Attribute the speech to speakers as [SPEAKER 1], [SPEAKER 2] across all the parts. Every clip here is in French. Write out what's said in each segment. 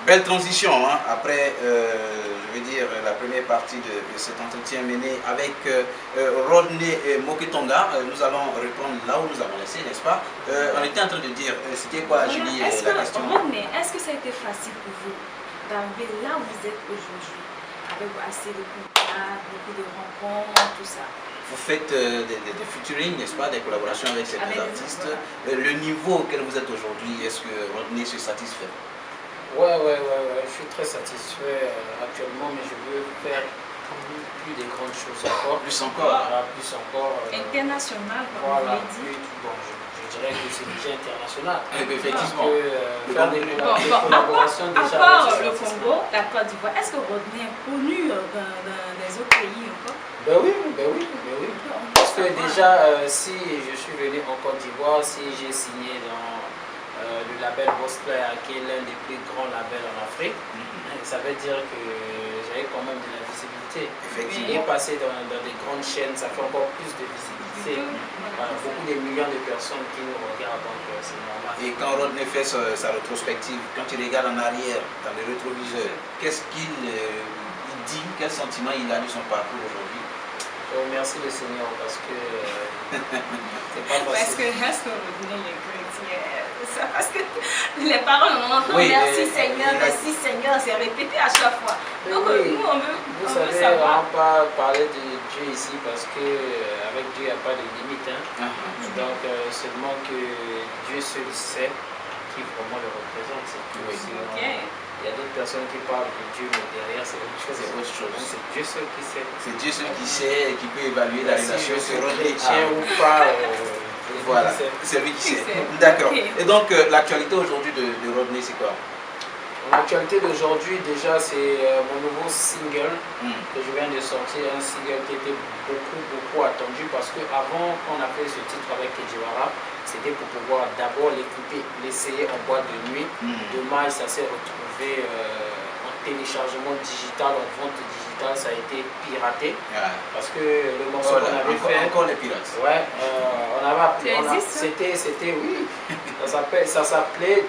[SPEAKER 1] Belle transition, hein, après, je veux dire, la première partie de cet entretien mené avec Rodney Moketonga. Nous allons reprendre là où nous avons laissé, n'est-ce pas? On était en train de dire, c'était quoi, Julie, la question?
[SPEAKER 2] Rodney, est-ce que ça a été facile pour vous d'arriver là où vous êtes aujourd'hui, avec assez de contacts, beaucoup de rencontres, tout ça?
[SPEAKER 1] Vous faites des featuring, n'est-ce pas, des collaborations avec certains artistes. Le niveau auquel vous êtes aujourd'hui, est-ce que Rodney se satisfait?
[SPEAKER 3] Ouais, je suis très satisfait actuellement, mais je veux faire plus de grandes choses encore.
[SPEAKER 1] Plus encore?
[SPEAKER 3] Voilà, plus encore.
[SPEAKER 2] International, comme
[SPEAKER 3] voilà,
[SPEAKER 2] vous l'avez dit.
[SPEAKER 3] Bon, je dirais que c'est déjà international.
[SPEAKER 1] Effectivement.
[SPEAKER 3] Faire des collaborations déjà.
[SPEAKER 2] À part le Congo, la Côte d'Ivoire, est-ce que Rodney est connu dans les autres pays encore?
[SPEAKER 3] Ben oui. Parce que déjà, si je suis venu en Côte d'Ivoire, si j'ai signé dans le label Boss Player, qui est l'un des plus grands labels en Afrique, ça veut dire que j'avais quand même de la visibilité.
[SPEAKER 1] Effectivement.
[SPEAKER 3] Et passer dans des grandes chaînes, ça fait encore plus de visibilité. Beaucoup de millions de personnes qui nous regardent, donc c'est normal.
[SPEAKER 1] Et quand Rodney fait sa rétrospective, quand il regarde en arrière, dans le rétroviseur, qu'est-ce qu'il dit, quel sentiment il a de son parcours aujourd'hui?
[SPEAKER 3] Je remercie le Seigneur parce que c'est pas facile.
[SPEAKER 2] Est-ce que Rodney est chrétien? Parce que les paroles, on entend merci Seigneur, c'est répété à chaque fois. Donc nous, on veut savoir.
[SPEAKER 3] On ne peut pas parler de Dieu ici parce que avec Dieu, il n'y a pas de limite. Hein. Donc seulement que Dieu seul sait qui vraiment le représente. Il y a d'autres personnes qui parlent de Dieu, mais derrière c'est autre chose. C'est Dieu seul qui sait. C'est Dieu seul qui sait
[SPEAKER 1] et qui peut évaluer la relation
[SPEAKER 3] sur chrétien ou pas.
[SPEAKER 1] Voilà, c'est lui qui sait. D'accord. Et donc, l'actualité aujourd'hui de Rodney, c'est quoi?
[SPEAKER 3] L'actualité d'aujourd'hui, déjà, c'est mon nouveau single que je viens de sortir. Un single qui était beaucoup attendu parce qu'avant qu'on a fait ce titre avec Kedjiwara, c'était pour pouvoir d'abord l'écouter, l'essayer en boîte de nuit. Demain, ça s'est retrouvé en téléchargement digital, en vente digitale, ça a été piraté. Parce que le morceau qu'on avait fait.
[SPEAKER 1] Encore les pirates.
[SPEAKER 3] Ouais, on avait appelé. C'était, oui. Ça s'appelait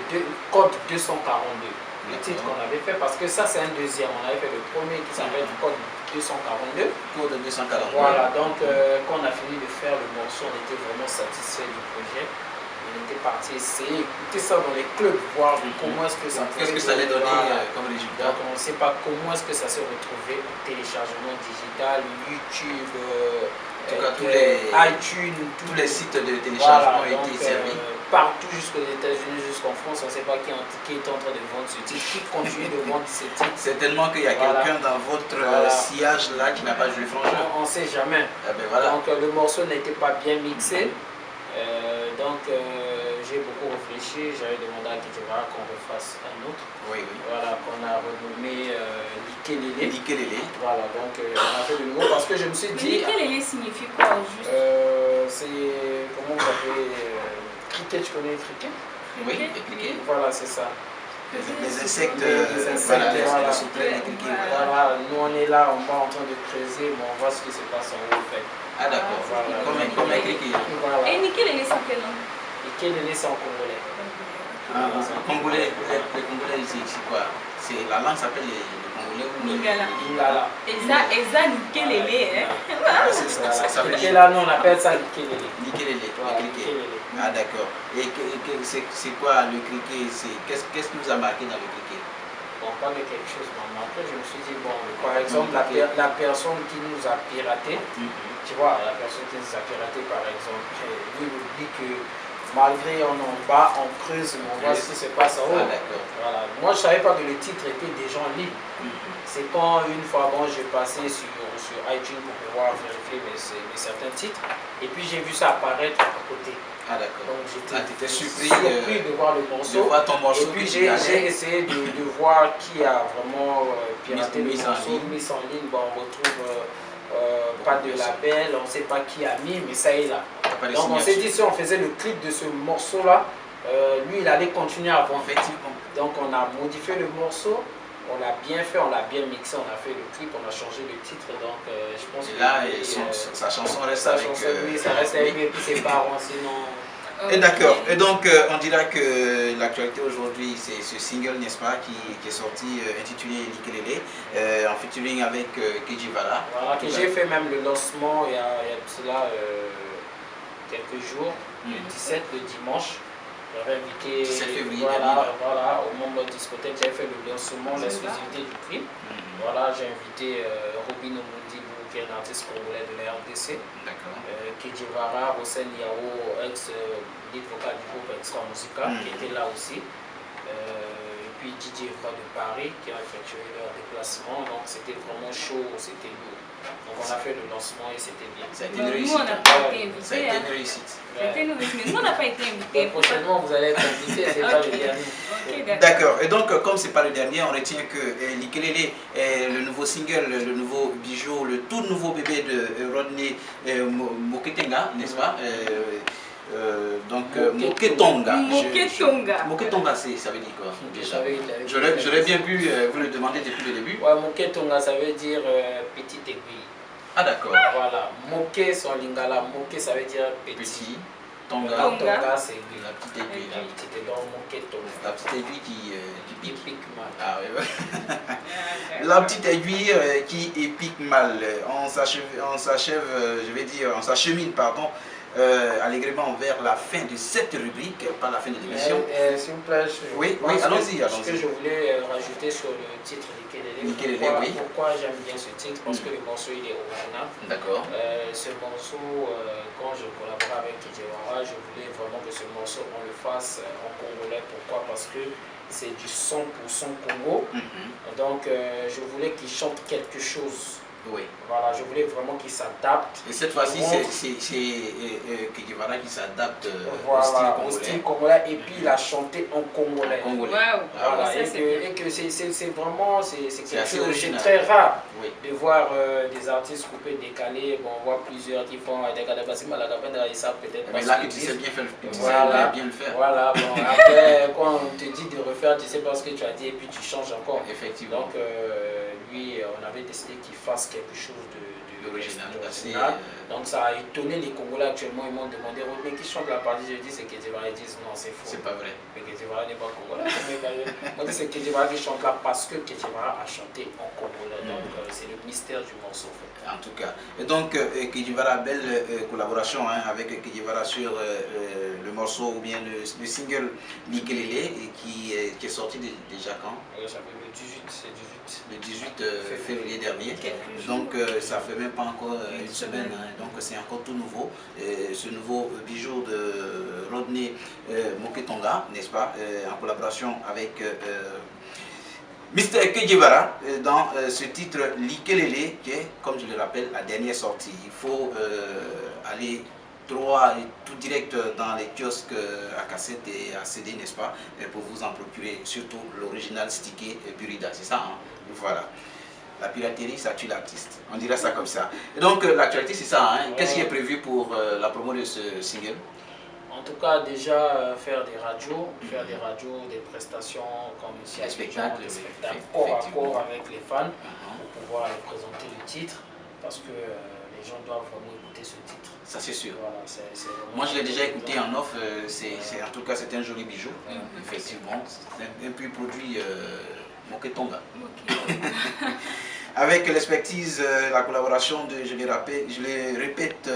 [SPEAKER 3] Code 242. Le titre qu'on avait fait, parce que ça c'est un deuxième. On avait fait le premier qui s'appelle Code 242.
[SPEAKER 1] Code 242.
[SPEAKER 3] Voilà, donc quand on a fini de faire le morceau, on était vraiment satisfait du projet. On était parti essayer, écouter ça dans les clubs, voir comment est-ce que ça
[SPEAKER 1] allait donner comme résultat.
[SPEAKER 3] Donc on ne sait pas comment est-ce que ça s'est retrouvé au téléchargement digital, YouTube,
[SPEAKER 1] en tout cas, tous les
[SPEAKER 3] iTunes,
[SPEAKER 1] tous les sites de téléchargement ont été servis.
[SPEAKER 3] Partout jusqu'aux États-Unis, jusqu'en France, on ne sait pas qui est en train de vendre ce titre, qui continue de vendre ce titre.
[SPEAKER 1] Certainement qu'il y a quelqu'un dans votre sillage là qui n'a pas joué franchement.
[SPEAKER 3] On ne sait jamais. Donc le morceau n'était pas bien mixé. Donc j'ai beaucoup réfléchi, j'avais demandé à Kedjiwara qu'on refasse un autre. Voilà, qu'on a renommé Likelele. Voilà, donc on a fait de nouveau parce que je me suis dit.
[SPEAKER 2] Likelele signifie quoi juste?
[SPEAKER 3] C'est comment vous appelez cricket, tu connais le cricket?
[SPEAKER 1] Oui, les criquets.
[SPEAKER 3] Voilà, c'est ça.
[SPEAKER 1] Les insectes,
[SPEAKER 3] voilà. Nous on est là, on va en train de creuser, mais on voit ce qui se passe en haut.
[SPEAKER 1] Ah d'accord, comme un criquet.
[SPEAKER 2] Et Likelele c'est quel nom?
[SPEAKER 3] Likelele c'est en congolais.
[SPEAKER 1] Congolais, les Congolais ici, c'est quoi? La langue s'appelle les Congolais ou
[SPEAKER 3] Lingala.
[SPEAKER 2] Eza Likelele,
[SPEAKER 1] ça veut dire.
[SPEAKER 3] Là, nous on appelle ça Likelele.
[SPEAKER 1] Likelele, le criquet. Ah d'accord. Et c'est quoi le criquet? Qu'est-ce qui vous a marqué dans le criquet?
[SPEAKER 3] Bon, pas de quelque chose m'a marqué. Je me suis dit, bon, par exemple, la personne qui nous a piraté, tu vois, la personne qui nous a piraté par exemple, lui nous dit que malgré on en bas, on creuse, mais on voit ce qui se passe en haut. Voilà. Moi je ne savais pas que le titre était déjà en ligne. C'est quand une fois j'ai passé sur iTunes pour pouvoir vérifier certains titres, et puis j'ai vu ça apparaître à côté.
[SPEAKER 1] Ah d'accord.
[SPEAKER 3] Donc j'étais
[SPEAKER 1] surpris
[SPEAKER 3] de voir le morceau.
[SPEAKER 1] De voir ton morceau.
[SPEAKER 3] Et puis j'ai essayé de voir qui a vraiment piraté le morceau, mis en ligne. Bon, on retrouve pas de label, on ne sait pas qui a mis, mais ça est là. Donc on s'est dit si on faisait le clip de ce morceau là, lui il allait continuer à vendre.
[SPEAKER 1] Effectivement.
[SPEAKER 3] Donc on a modifié le morceau, on l'a bien fait, on l'a bien mixé, on a fait le clip, on a changé le titre. Donc je pense
[SPEAKER 1] que là, sa chanson reste avec
[SPEAKER 3] lui. Oui, ça reste avec lui et puis ses parents sinon.
[SPEAKER 1] Et d'accord. Et donc, on dira que l'actualité aujourd'hui, c'est ce single, n'est-ce pas, qui est sorti, intitulé Likelele, en featuring avec Kejivara.
[SPEAKER 3] Voilà, que j'ai fait même le lancement il y a de cela quelques jours, le 17, le dimanche. J'avais invité,
[SPEAKER 1] 17 février,
[SPEAKER 3] voilà, au Monde Discothèque, j'avais fait le lancement, l'exclusivité du clip. Voilà, j'ai invité Robin Omundibu, qui est un artiste congolais de la RDC.
[SPEAKER 1] D'accord.
[SPEAKER 3] Kejivara, Hossein Yao, ex-lead vocal du groupe Extra Musica, qui était là aussi. Et puis DJ Eva de Paris, qui a effectué leur déplacement. Donc c'était vraiment chaud, c'était lourd. Donc on a fait le lancement et c'était bien.
[SPEAKER 1] Ça a été une réussite.
[SPEAKER 2] Nous, on n'a pas été invités.
[SPEAKER 1] Ça a été une réussite.
[SPEAKER 2] Mais nous, on n'a pas été invités.
[SPEAKER 3] Prochainement, vous allez être invités, c'est pas le dernier.
[SPEAKER 1] D'accord. Et donc, comme c'est pas le dernier, on retient que Likelele est le nouveau single, le nouveau bijou, le tout nouveau bébé de Rodney Moketenga, n'est-ce pas? Donc Moketonga. Moketonga, ça veut dire quoi déjà? J'aurais bien pu vous le demander depuis le début.
[SPEAKER 3] Ouais, Moketonga, ça veut dire petite aiguille.
[SPEAKER 1] Ah d'accord.
[SPEAKER 3] Voilà, Moke sur lingala, Moke ça veut dire petit.
[SPEAKER 1] Tonga,
[SPEAKER 3] c'est aiguille.
[SPEAKER 1] La petite aiguille.
[SPEAKER 3] La petite aiguille, donc Moketonga.
[SPEAKER 1] La petite aiguille qui pique
[SPEAKER 3] mal.
[SPEAKER 1] Ah oui. La petite aiguille qui pique mal. On s'achève, je vais dire, on s'achemine, pardon, allègrement vers la fin de cette rubrique, pas la fin de l'émission.
[SPEAKER 3] S'il vous plaît,
[SPEAKER 1] oui, allons-y.
[SPEAKER 3] Ce que je voulais rajouter sur le titre Likelele, pourquoi j'aime bien ce titre, parce que le morceau il est original.
[SPEAKER 1] D'accord.
[SPEAKER 3] Ce morceau, quand je collaborais avec Kejivara, je voulais vraiment que ce morceau on le fasse en congolais. Pourquoi? Parce que c'est du 100% Congo. Donc je voulais qu'il chante quelque chose.
[SPEAKER 1] Oui.
[SPEAKER 3] Voilà, je voulais vraiment qu'il s'adapte.
[SPEAKER 1] Et cette fois-ci, c'est Kejivara qui s'adapte
[SPEAKER 3] au style congolais. Et puis il a chanté en congolais.
[SPEAKER 2] Wow.
[SPEAKER 3] Voilà, et que c'est vraiment quelque chose, c'est très rare de voir des artistes coupés, décalés. Bon, on voit plusieurs qui font des cadabassim à la cabane, ils savent peut-être pas.
[SPEAKER 1] Mais là, que tu sais bien le faire.
[SPEAKER 3] Voilà, bon, après, quand on te dit de refaire, tu sais pas ce que tu as dit et puis tu changes encore.
[SPEAKER 1] Effectivement.
[SPEAKER 3] Donc, lui, on avait décidé qu'il fasse quelque chose
[SPEAKER 1] d'original.
[SPEAKER 3] Donc ça a étonné les Congolais actuellement. Ils m'ont demandé mais qui chante la partie? Je dis c'est Kejivara. Ils disent non, c'est faux.
[SPEAKER 1] C'est pas vrai.
[SPEAKER 3] Mais Kejivara n'est pas congolais. Moi c'est Kejivara qui chante là parce que Kejivara a chanté en congolais. Donc c'est le mystère du morceau.
[SPEAKER 1] En tout cas. Et donc Kejivara, belle collaboration avec Kejivara sur le morceau ou bien le single Likelele qui est sorti déjà quand?
[SPEAKER 3] Ça fait le 18.
[SPEAKER 1] Le 18 février dernier. Donc ça fait même pas encore une semaine, donc c'est encore tout nouveau. Ce nouveau bijou de Rodney Moketonga, n'est-ce pas, en collaboration avec Mr. Kejivara dans ce titre Likelele, qui est, comme je le rappelle, la dernière sortie. Il faut aller droit et tout direct dans les kiosques à cassette et à CD, n'est-ce pas, pour vous en procurer, surtout l'original stické Burida, c'est ça, hein? Voilà. La piraterie, ça tue l'artiste. On dirait ça comme ça. Et donc, l'actualité, c'est ça, hein? Qu'est-ce qui est prévu pour la promo de ce single?
[SPEAKER 3] En tout cas, déjà faire des radios, des prestations comme ici à Abidjan, des spectacles corps à corps avec les fans pour pouvoir leur présenter le titre, parce que les gens doivent vraiment écouter ce titre.
[SPEAKER 1] Ça c'est sûr.
[SPEAKER 3] Voilà,
[SPEAKER 1] moi je l'ai déjà écouté en off, en tout cas c'est un joli bijou, effectivement. C'est un peu produit Moketonga. Avec l'expertise, la collaboration de, je le répète,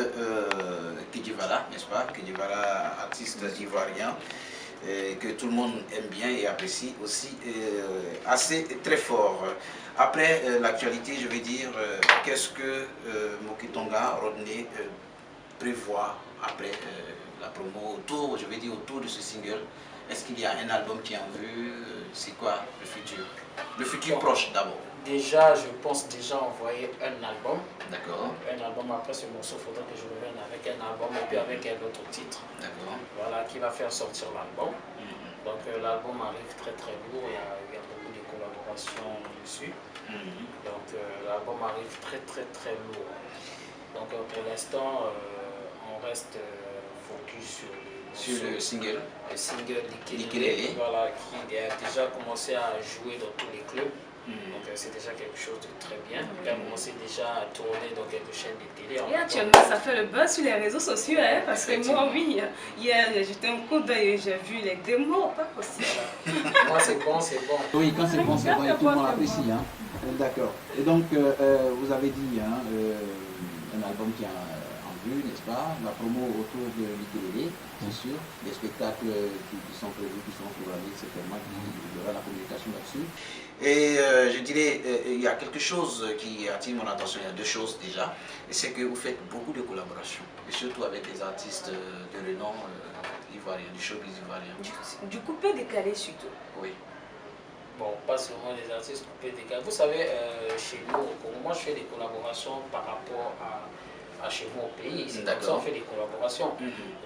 [SPEAKER 1] Kejivara, n'est-ce pas? Kejivara, artiste ivoirien, que tout le monde aime bien et apprécie aussi assez très fort. Après l'actualité, je vais dire, qu'est-ce que Moketonga, Rodney, prévoit après la promo, autour de ce single? Est-ce qu'il y a un album qui est en vue? C'est quoi le futur? Le futur proche d'abord.
[SPEAKER 3] Déjà, je pense déjà envoyer un album.
[SPEAKER 1] D'accord.
[SPEAKER 3] Un album après ce morceau, il faudra que je revienne avec un album et puis avec un autre titre.
[SPEAKER 1] D'accord.
[SPEAKER 3] Voilà, qui va faire sortir l'album. Donc l'album arrive très très lourd, il y a beaucoup de collaborations dessus. Donc l'album arrive très très très lourd. Donc pour l'instant, on reste focus sur
[SPEAKER 1] le single.
[SPEAKER 3] Le single
[SPEAKER 1] Likelele.
[SPEAKER 3] Voilà, qui a déjà commencé à jouer dans tous les clubs. Donc c'est déjà quelque chose de très bien. Il a commencé déjà à tourner dans quelques chaînes de télé.
[SPEAKER 2] Et actuellement, ça fait le buzz sur les réseaux sociaux, hein, parce que moi, oui, hier, j'étais en coup d'œil et j'ai vu les démos, pas possible.
[SPEAKER 3] Moi, c'est bon, c'est bon.
[SPEAKER 1] Oui, quand c'est bon, c'est bon, et tout le monde apprécie. Hein. D'accord. Et donc, vous avez dit, hein, un album qui est en vue, n'est-ce pas? La promo autour de l'Ikelele, c'est sûr. Les spectacles qui sont prévus, qui sont programmés, certainement, il y aura la communication là-dessus. Et je dirais, il y a quelque chose qui attire mon attention, il y a deux choses déjà. C'est que vous faites beaucoup de collaborations, et surtout avec les artistes de renom ivoirien, du showbiz ivoirien.
[SPEAKER 2] Du coupé décalé surtout.
[SPEAKER 1] Oui.
[SPEAKER 3] Bon, pas seulement les artistes coupés décalés. Vous savez, chez nous, moi je fais des collaborations par rapport à chez moi au pays. C'est comme ça on fait des collaborations.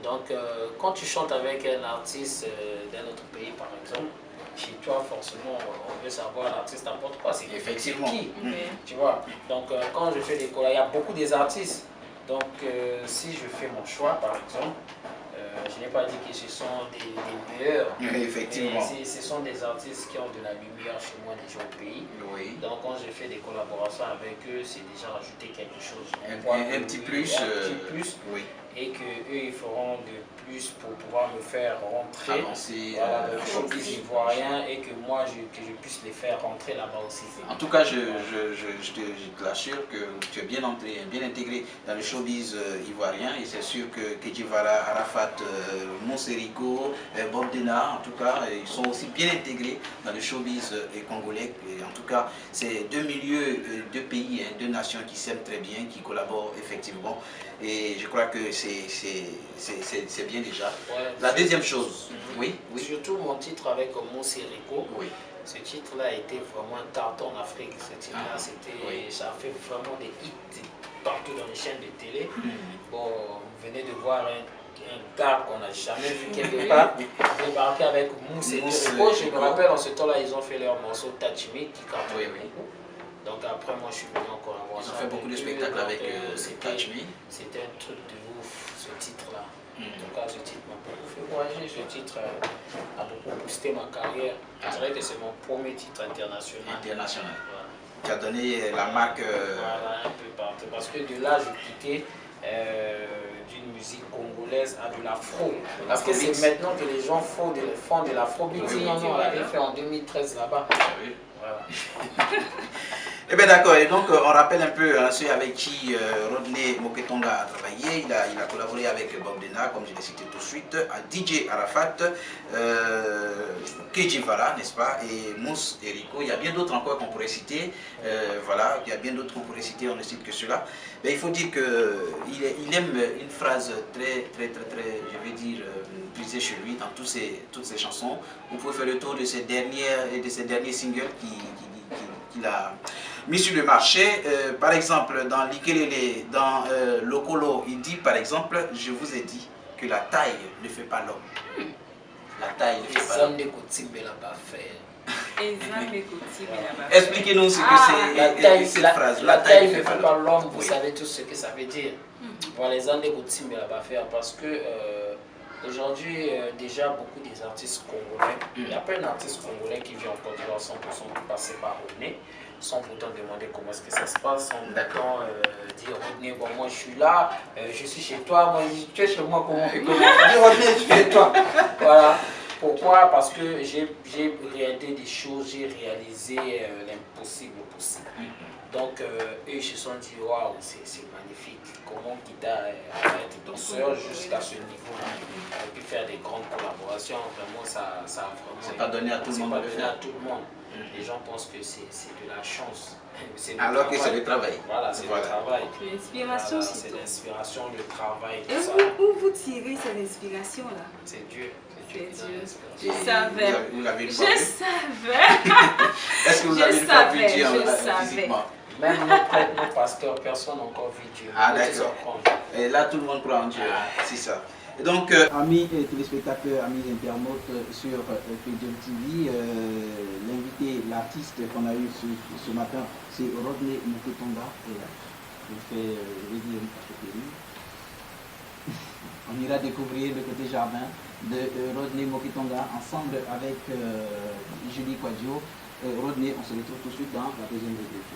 [SPEAKER 3] Donc, quand tu chantes avec un artiste d'un autre pays, par exemple, chez toi, forcément, on veut savoir l'artiste apporte quoi. C'est
[SPEAKER 1] effectivement
[SPEAKER 3] qui, tu vois. Donc, quand je fais des collaborations, il y a beaucoup des artistes. Donc, si je fais mon choix, par exemple, je n'ai pas dit que ce sont des meilleurs.
[SPEAKER 1] Effectivement.
[SPEAKER 3] Ce sont des artistes qui ont de la lumière chez moi déjà au pays.
[SPEAKER 1] Oui.
[SPEAKER 3] Donc, quand je fais des collaborations avec eux, c'est déjà rajouter quelque chose.
[SPEAKER 1] Un petit plus.
[SPEAKER 3] Un petit plus.
[SPEAKER 1] Oui.
[SPEAKER 3] Et qu'eux, ils feront de plus pour pouvoir me faire rentrer
[SPEAKER 1] avancer,
[SPEAKER 3] dans le showbiz ivoirien et que moi, que je puisse les faire rentrer là-bas aussi.
[SPEAKER 1] En tout cas, je te l'assure que tu es bien entré, bien intégré dans le showbiz ivoirien et c'est sûr que Kedji Vara, Arafat, Monserico, Bob Dena, en tout cas, ils sont aussi bien intégrés dans le showbiz congolais. Et en tout cas, c'est deux milieux, deux pays, deux nations qui s'aiment très bien, qui collaborent effectivement. Et je crois que c'est bien déjà. Ouais, la deuxième chose, oui.
[SPEAKER 3] Surtout mon titre avec Monserico.
[SPEAKER 1] Oui.
[SPEAKER 3] Ce titre-là a été vraiment un carton en Afrique. Ce titre-là, ça a fait vraiment des hits partout dans les chaînes de télé. Bon, vous venez de voir un gars qu'on n'a jamais vu quelque part débarquer avec Monserico. Je me rappelle, en ce temps-là, ils ont fait leur morceau Tachimi qui cartonnait beaucoup. Donc après, moi, je suis venu en collaboration.
[SPEAKER 1] Ils ont fait beaucoup de spectacles avec Tachimi.
[SPEAKER 3] C'était un truc de ouf, ce titre-là. En tout cas, ce titre m'a beaucoup fait voyager. Ce titre a beaucoup boosté ma carrière. Je dirais que c'est mon premier titre international.
[SPEAKER 1] International.
[SPEAKER 3] Voilà.
[SPEAKER 1] Qui a donné la marque.
[SPEAKER 3] Voilà, un peu partout. Parce que de là, je quittais d'une musique congolaise à de l'afro. Parce que c'est maintenant que les gens font de l'afrobeat. On l'avait fait en 2013 là-bas.
[SPEAKER 1] Oui.
[SPEAKER 3] Voilà.
[SPEAKER 1] Eh bien d'accord, et donc on rappelle un peu ceux avec qui Rodney Moketonga a travaillé. Il a collaboré avec Bob Dena, comme je l'ai cité tout de suite, à DJ Arafat, Kedji Vara, n'est-ce pas, et Mousse et Rico. Il y a bien d'autres encore qu'on pourrait citer. Voilà, il y a bien d'autres qu'on pourrait citer, on ne cite que cela. Mais il faut dire qu'il aime une phrase très, je vais dire, puisée chez lui dans toutes ses chansons. Vous pouvez faire le tour de ces derniers singles qu'il a mis sur le marché. Par exemple, dans l'Ikelele, dans Lokolo, il dit par exemple, je vous ai dit que la taille ne fait pas l'homme. La taille ne fait pas l'homme. Expliquez-nous ce que c'est cette phrase.
[SPEAKER 3] La taille ne fait pas l'homme, vous savez tout ce que ça veut dire. Pour les Andes parce que aujourd'hui, déjà beaucoup des artistes congolais, il n'y a pas un artiste congolais qui vient en Côte d'Ivoire 100% passer par Rodney, sans pourtant demander comment est-ce que ça se passe, sans pourtant dire Rodney, bon moi je suis là, je suis chez toi, moi tu es chez moi, comment Rodney, je suis chez toi. Voilà. Pourquoi? Parce que j'ai réalisé des choses, j'ai réalisé l'impossible possible. Donc, eux, ils se sont dit, waouh, c'est magnifique. Comment Kita être danseur jusqu'à ce niveau-là. On peut faire des grandes collaborations. Vraiment, ça a vraiment.
[SPEAKER 1] C'est pas donné à tout le monde.
[SPEAKER 3] C'est pas donné à tout le monde. Les gens pensent que c'est de la chance.
[SPEAKER 1] Alors que c'est le travail.
[SPEAKER 3] Voilà, c'est le travail.
[SPEAKER 2] L'inspiration,
[SPEAKER 3] voilà, c'est l'inspiration, le travail.
[SPEAKER 2] Et où vous tirez cette inspiration-là?
[SPEAKER 3] C'est Dieu.
[SPEAKER 2] Je savais.
[SPEAKER 1] Vous l'avez
[SPEAKER 2] Je savais.
[SPEAKER 1] Est-ce que vous avez pas vu Dieu
[SPEAKER 2] physiquement?
[SPEAKER 3] Même nos pasteurs, personne n'a encore vu Dieu.
[SPEAKER 1] Ah d'accord. Et là, tout le monde croit en Dieu. C'est ça. Et donc, amis téléspectateurs, amis internautes sur PJM TV, l'invité, l'artiste qu'on a eu ce matin, c'est Rodney Moketonga. Je vais dire une cafétéria. On ira découvrir le côté jardin de Rodney Moketonga ensemble avec Julie Quadio. Rodney, on se retrouve tout de suite dans la deuxième rubrique.